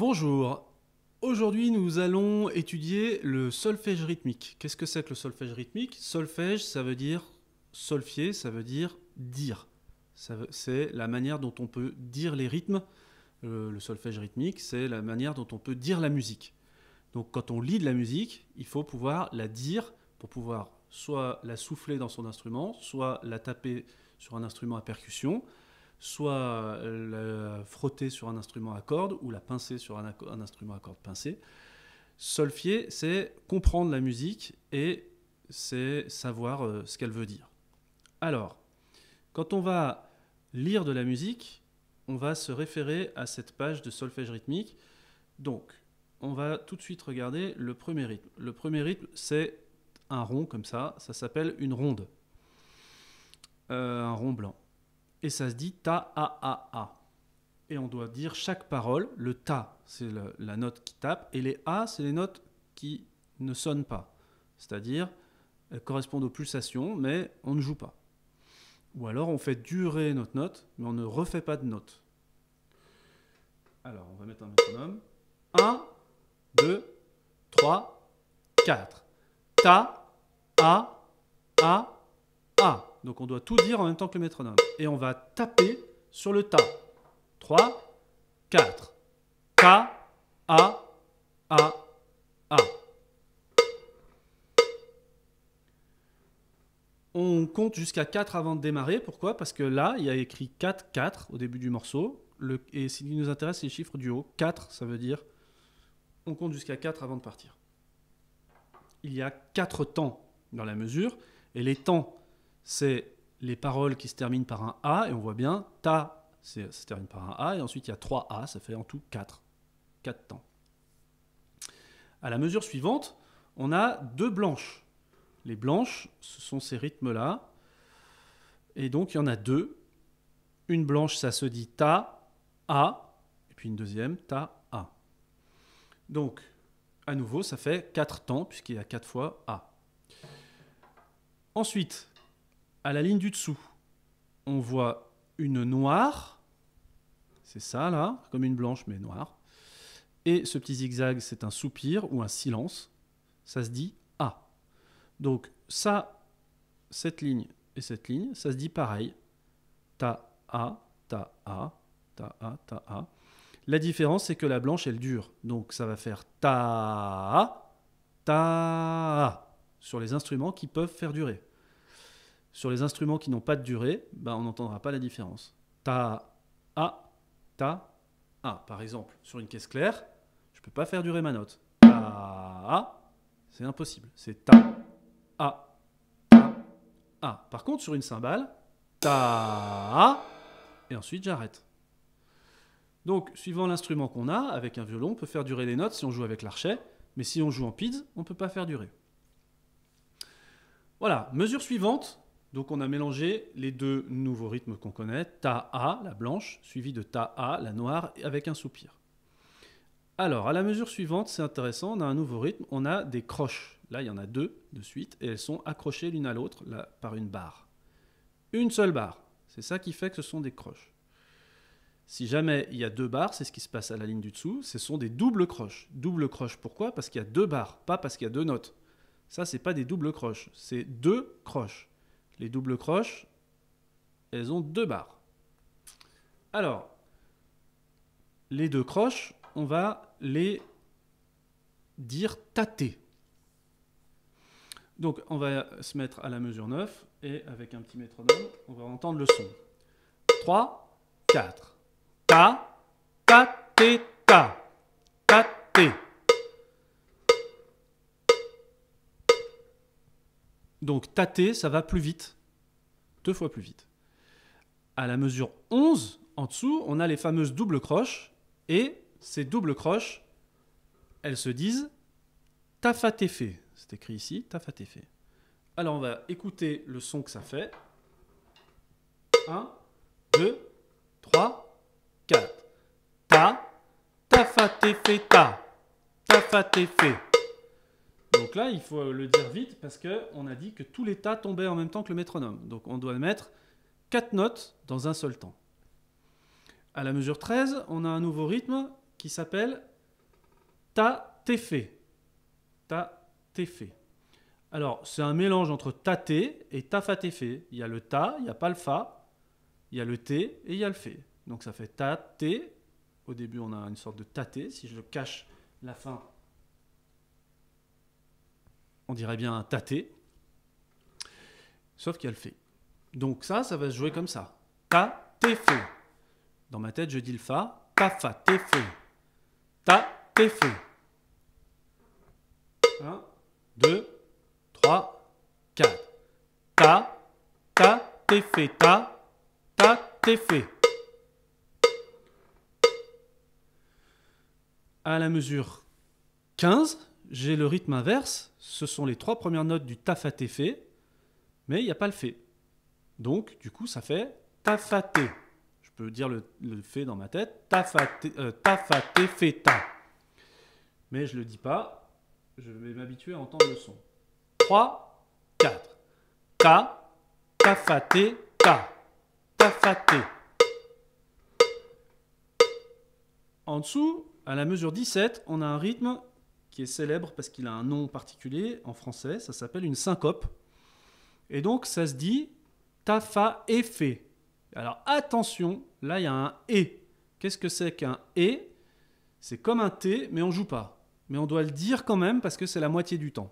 Bonjour, aujourd'hui nous allons étudier le solfège rythmique. Qu'est-ce que c'est que le solfège rythmique? Solfège, ça veut dire solfier, ça veut dire dire. C'est la manière dont on peut dire les rythmes. Le solfège rythmique, c'est la manière dont on peut dire la musique. Donc quand on lit de la musique, il faut pouvoir la dire pour pouvoir soit la souffler dans son instrument, soit la taper sur un instrument à percussion, soit la frotter sur un instrument à cordes ou la pincer sur un instrument à cordes pincées. Solfier, c'est comprendre la musique et c'est savoir ce qu'elle veut dire. Alors, quand on va lire de la musique, on va se référer à cette page de solfège rythmique. Donc, on va tout de suite regarder le premier rythme. Le premier rythme, c'est un rond comme ça s'appelle une ronde. Un rond blanc. Et ça se dit ta, a, a, a. Et on doit dire chaque parole. Le ta, c'est la note qui tape, et les a, c'est les notes qui ne sonnent pas. C'est-à-dire, elles correspondent aux pulsations, mais on ne joue pas. Ou alors on fait durer notre note, mais on ne refait pas de note. Alors, on va mettre un métronome. 1, 2, 3, 4. Ta, a, a, a. Donc on doit tout dire en même temps que le métronome. Et on va taper sur le ta. 3, 4. Ta, a, a, a. On compte jusqu'à 4 avant de démarrer. Pourquoi? Parce que là, il y a écrit 4, 4 au début du morceau. Et ce qui nous intéresse, c'est les chiffres du haut. 4, ça veut dire on compte jusqu'à 4 avant de partir. Il y a 4 temps dans la mesure. Et les temps, c'est les paroles qui se terminent par un A. Et on voit bien, ta, ça se termine par un A. Et ensuite, il y a 3 A. Ça fait en tout 4. 4 temps. À la mesure suivante, on a 2 blanches. Les blanches, ce sont ces rythmes-là. Et donc, il y en a 2. Une blanche, ça se dit ta, a. Et puis une deuxième, ta, a. Donc, à nouveau, ça fait 4 temps, puisqu'il y a 4 fois a. Ensuite, à la ligne du dessous, on voit une noire. C'est ça, là, comme une blanche, mais noire. Et ce petit zigzag, c'est un soupir ou un silence. Ça se dit a. Donc, ça, cette ligne et cette ligne, ça se dit pareil. Ta, a, ta, a, ta, a, ta, a. La différence, c'est que la blanche, elle dure. Donc, ça va faire ta, ta, sur les instruments qui peuvent faire durer. Sur les instruments qui n'ont pas de durée, ben, on n'entendra pas la différence. Ta, a, ta, a. Par exemple, sur une caisse claire, je ne peux pas faire durer ma note. Ta, a, c'est impossible. C'est ta, a, ta, a. Par contre, sur une cymbale, ta, a, et ensuite j'arrête. Donc, suivant l'instrument qu'on a, avec un violon, on peut faire durer les notes si on joue avec l'archet, mais si on joue en PIDS, on ne peut pas faire durer. Voilà, mesure suivante. Donc, on a mélangé les 2 nouveaux rythmes qu'on connaît, ta-a, la blanche, suivi de ta-a, la noire, avec un soupir. Alors, à la mesure suivante, c'est intéressant, on a un nouveau rythme, on a des croches. Là, il y en a 2 de suite, et elles sont accrochées l'une à l'autre par une barre. Une seule barre. C'est ça qui fait que ce sont des croches. Si jamais il y a 2 barres, c'est ce qui se passe à la ligne du dessous, ce sont des doubles croches. Double croche, pourquoi? Parce qu'il y a 2 barres, pas parce qu'il y a 2 notes. Ça, c'est pas des doubles croches, c'est 2 croches. Les doubles croches, elles ont 2 barres. Alors, les 2 croches, on va les dire tâter. Donc, on va se mettre à la mesure 9 et avec un petit métronome, on va entendre le son. 3, 4. Ta, ta, té, ta. Ta, té. Donc, tâter, ça va plus vite. 2 fois plus vite. À la mesure 11, en dessous, on a les fameuses doubles croches. Et ces doubles croches, elles se disent ta, fa, té, fé. C'est écrit ici, ta, fa, té, fé. Alors, on va écouter le son que ça fait. 1, 2, 3, 4. Ta, ta, fa, té, fé, ta. Ta, fa, té, fé. Donc là, il faut le dire vite parce qu'on a dit que tous les tas tombaient en même temps que le métronome. Donc on doit mettre 4 notes dans un seul temps. À la mesure 13, on a un nouveau rythme qui s'appelle ta, t'es fait. Ta, t'es fait. Alors, c'est un mélange entre tâter et ta, fa, t'es fait. Il y a le ta, il n'y a pas le fa, il y a le t et il y a le fait. Donc ça fait ta, té. Au début, on a une sorte de tâter. Si je cache la fin, on dirait bien un tâter. Sauf qu'il y a le fait. Donc ça va se jouer comme ça. Ta, t'es fait. Dans ma tête, je dis le fa. Ta, fa, t'es fait. Ta, t'es fait. 1, 2, 3, 4. Ta, t'es fait. Ta, t'es fait. À la mesure 15, j'ai le rythme inverse. Ce sont les 3 premières notes du ta, fa, t'es fait. Mais il n'y a pas le fait. Donc, du coup, ça fait ta, fa, té. Je peux dire le fait dans ma tête. Ta, fa, té, fait, ta. Mais je ne le dis pas. Je vais m'habituer à entendre le son. 3, 4. Ta, fa, té, ta. Ta, fa, té. En dessous, à la mesure 17, on a un rythme qui est célèbre parce qu'il a un nom particulier en français. Ça s'appelle une syncope. Et donc, ça se dit ta, fa, et, fait. Alors, attention, là, il y a un et. Qu'est-ce que c'est qu'un et? C'est comme un t, mais on ne joue pas. Mais on doit le dire quand même parce que c'est la moitié du temps.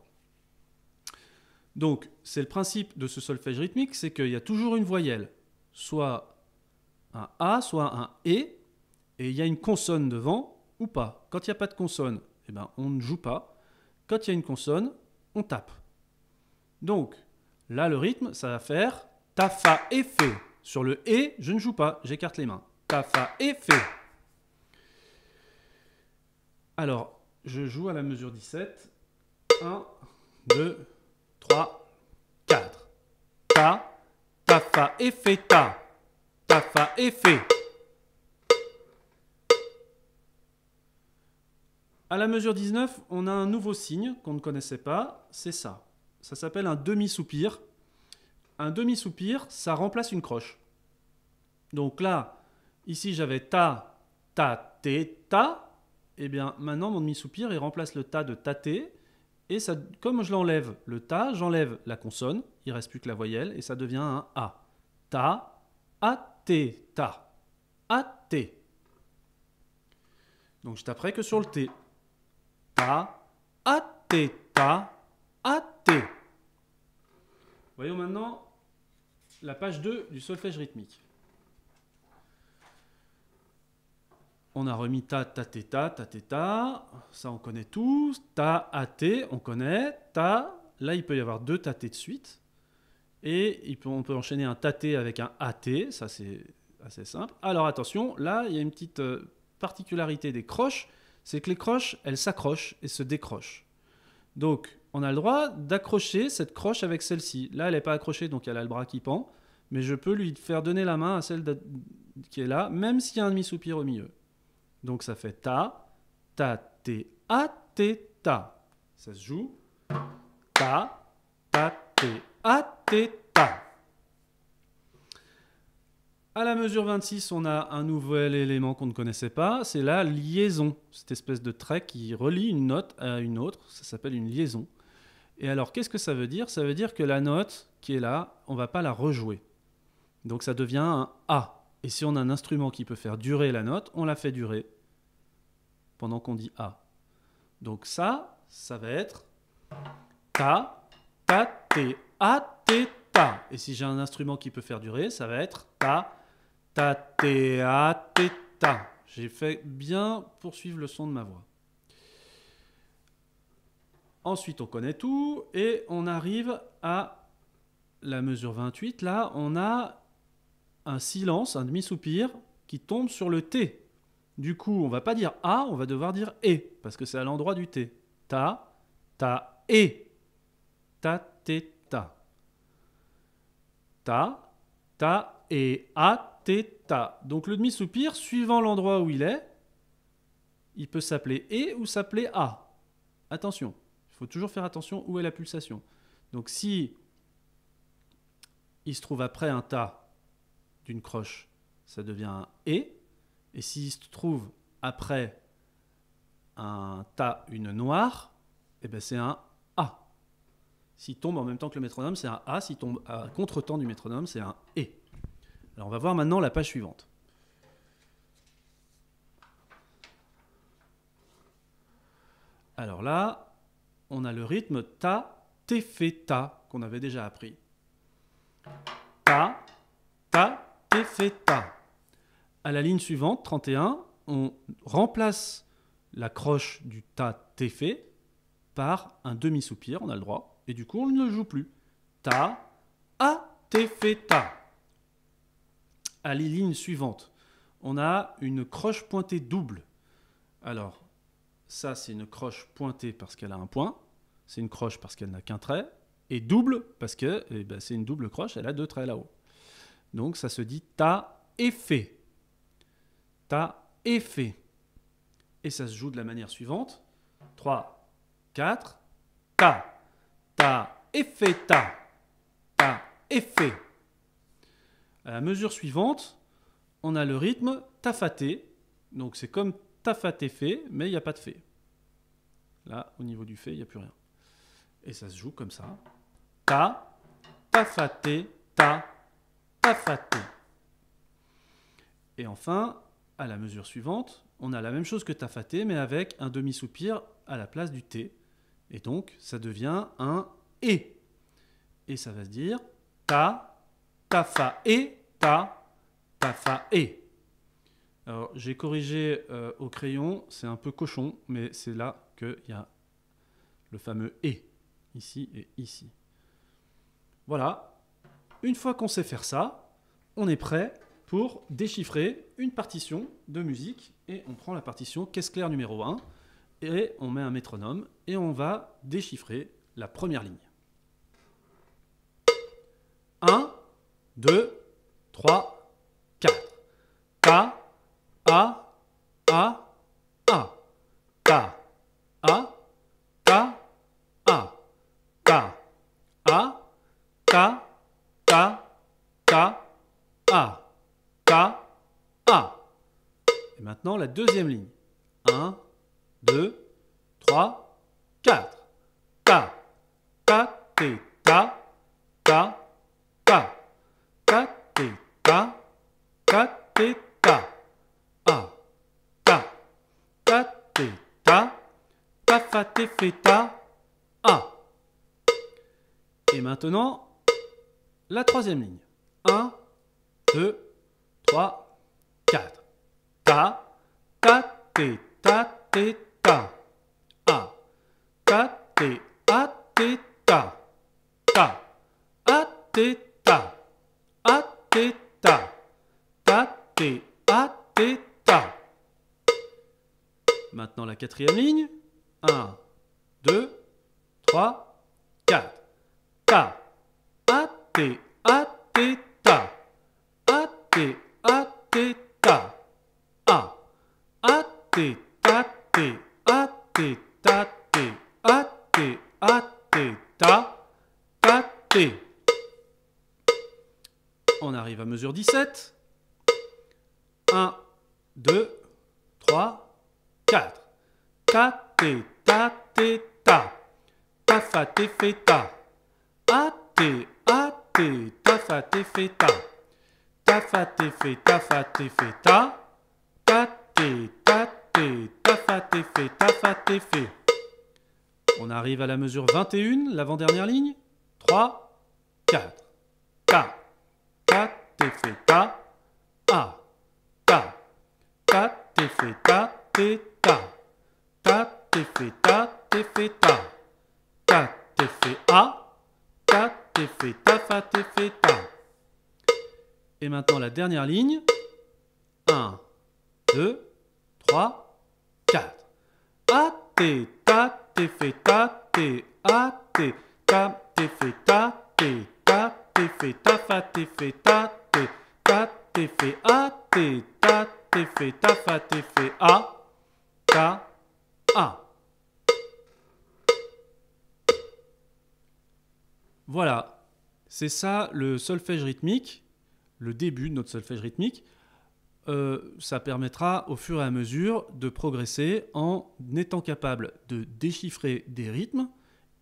Donc, c'est le principe de ce solfège rythmique, c'est qu'il y a toujours une voyelle. Soit un a, soit un et il y a une consonne devant ou pas. Quand il n'y a pas de consonne, eh ben, on ne joue pas. Quand il y a une consonne, on tape. Donc, là, le rythme, ça va faire ta, fa, et, fait. Sur le et, je ne joue pas, j'écarte les mains. Ta, fa, et, fait. Alors, je joue à la mesure 17. 1, 2, 3, 4. Ta, fa, et, fait, ta. Ta, fa, et, fait. À la mesure 19, on a un nouveau signe qu'on ne connaissait pas, c'est ça. Ça s'appelle un demi-soupir. Un demi-soupir, ça remplace une croche. Donc là, ici j'avais ta, té, ta. Et bien maintenant, mon demi-soupir, il remplace le ta de tâter. Et ça, comme je l'enlève le ta, j'enlève la consonne, il ne reste plus que la voyelle, et ça devient un a. Ta, té, ta. Té. Donc je taperai que sur le t. Ta, té, ta, té. Voyons maintenant la page 2 du solfège rythmique. On a remis ta, té, ta, ça on connaît tous. Ta, té, on connaît. Ta, là il peut y avoir 2 tâtés de suite. Et on peut enchaîner un tâté avec un at, ça c'est assez simple. Alors attention, là il y a une petite particularité des croches, c'est que les croches, elles s'accrochent et se décrochent. Donc, on a le droit d'accrocher cette croche avec celle-ci. Là, elle n'est pas accrochée, donc elle a le bras qui pend. Mais je peux lui faire donner la main à celle qui est là, même s'il y a un demi-soupir au milieu. Donc, ça fait ta, té, ta. Ça se joue. Ta, té, ta. À la mesure 26, on a un nouvel élément qu'on ne connaissait pas, c'est la liaison. Cette espèce de trait qui relie une note à une autre, ça s'appelle une liaison. Et alors, qu'est-ce que ça veut dire? Ça veut dire que la note qui est là, on ne va pas la rejouer. Donc ça devient un A. Et si on a un instrument qui peut faire durer la note, on la fait durer pendant qu'on dit A. Donc ça va être ta, té, té, ta. Et si j'ai un instrument qui peut faire durer, ça va être ta, té, té, ta. J'ai fait bien poursuivre le son de ma voix. Ensuite, on connaît tout et on arrive à la mesure 28. Là, on a un silence, un demi-soupir qui tombe sur le T. Du coup, on ne va pas dire A, on va devoir dire E, parce que c'est à l'endroit du T. Ta, E. Ta, té, ta. Ta, E, A, té, ta. Donc le demi-soupir, suivant l'endroit où il est, il peut s'appeler E ou s'appeler A. Attention, il faut toujours faire attention où est la pulsation. Donc si il se trouve après un ta d'une croche, ça devient un E. Et s'il se trouve après un ta, une noire, eh ben c'est un A. S'il tombe en même temps que le métronome, c'est un A. S'il tombe à contre-temps du métronome, c'est un E. Alors on va voir maintenant la page suivante. Alors là, on a le rythme ta, té, fé, ta qu'on avait déjà appris. Ta, ta, té, fé, ta. À la ligne suivante, 31, on remplace la croche du ta, té, fé par un demi-soupir, on a le droit, et du coup on ne le joue plus. Ta, a, té, fé, ta. À la ligne suivante, on a une croche pointée double. Alors, ça c'est une croche pointée parce qu'elle a un point, c'est une croche parce qu'elle n'a qu'un trait, et double parce que c'est une double croche, elle a 2 traits là-haut. Donc ça se dit ta, et fé. Ta, et fé. Et ça se joue de la manière suivante. 3, 4, ta. Ta, et fé, ta. Ta, et fé. À la mesure suivante, on a le rythme ta, fa, té. Donc c'est comme ta, fa, té, fé, mais il n'y a pas de fé. Là, au niveau du fé, il n'y a plus rien. Et ça se joue comme ça. Ta, ta, fa, té, ta, ta, fa, té. Et enfin, à la mesure suivante, on a la même chose que ta, fa, té, mais avec un demi-soupir à la place du té. Et donc, ça devient un et. Et ça va se dire ta, ta, fa, et, ta, fa, et. Alors, j'ai corrigé au crayon, c'est un peu cochon, mais c'est là qu'il y a le fameux et, ici et ici. Voilà, une fois qu'on sait faire ça, on est prêt pour déchiffrer une partition de musique. Et on prend la partition caisse claire numéro 1, et on met un métronome, et on va déchiffrer la première ligne. 1, 2, 3, 4. Ta, a, a, a. Ta, a, ta, a. Ta, a, ta, ta, ta, a. Ta, a. Et maintenant la deuxième ligne. 1, 2, 3, 4. Ta, ta, té, ta, ta, ta. Ta, té, ta, ta, té, ta. A, ta, ta, té, ta, ta, fa, té, fé, ta, a. Et maintenant, la troisième ligne. 1, 2, 3, 4. Ta, ta, té, ta, té, ta. A, ta, té, a, té, ta. Ta, a, té, ta. A, té, ta. Ta, té, a, té, ta. Maintenant la quatrième ligne. 1, 2, 3, 4. Ta, a, té, a, té, ta. A, té, a, té, ta. A, té, ta, té, a, té, ta, té, a, té, a, té, ta, té. On arrive à mesure 17. 1, 2, 3, 4. Ta, té, ta, té, ta. Ta, fa, té, fé, ta. A, té, ta, fa, té, fé, ta. Ta, fa, té, fé, ta, fa, té, fé, ta. Ta, té, ta, fa, té, fé, ta, fa, té, fé. On arrive à la mesure 21, l'avant-dernière ligne. 3, 4. Ta, té, fé, ta. A. Ta, té, fé, ta, té, ta. Ta, té, fé, ta, té, fé, ta. Ta, té, fé, a. Ta, té, fé, ta, fa, té, fé, ta. Et maintenant la dernière ligne. 1, 2, 3, 4. A, té, ta, té, fé, ta, té, a, té, ta, té, fé, ta, té, ta, té, fé, ta, fa, té, fé, ta, té, ta, té, fé, a, té, ta, té, fé, ta, fa, té, fé, a, ta, a. Voilà, c'est ça le solfège rythmique, le début de notre solfège rythmique. ça permettra au fur et à mesure de progresser en étant capable de déchiffrer des rythmes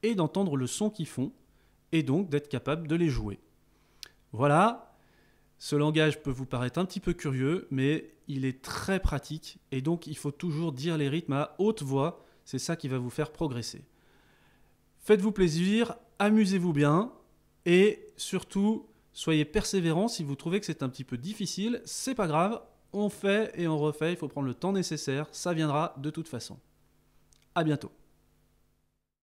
et d'entendre le son qu'ils font, et donc d'être capable de les jouer. Voilà, ce langage peut vous paraître un petit peu curieux, mais il est très pratique, et donc il faut toujours dire les rythmes à haute voix, c'est ça qui va vous faire progresser. Faites-vous plaisir, amusez-vous bien, et surtout, soyez persévérants. Si vous trouvez que c'est un petit peu difficile, c'est pas grave, on fait et on refait, il faut prendre le temps nécessaire, ça viendra de toute façon. À bientôt.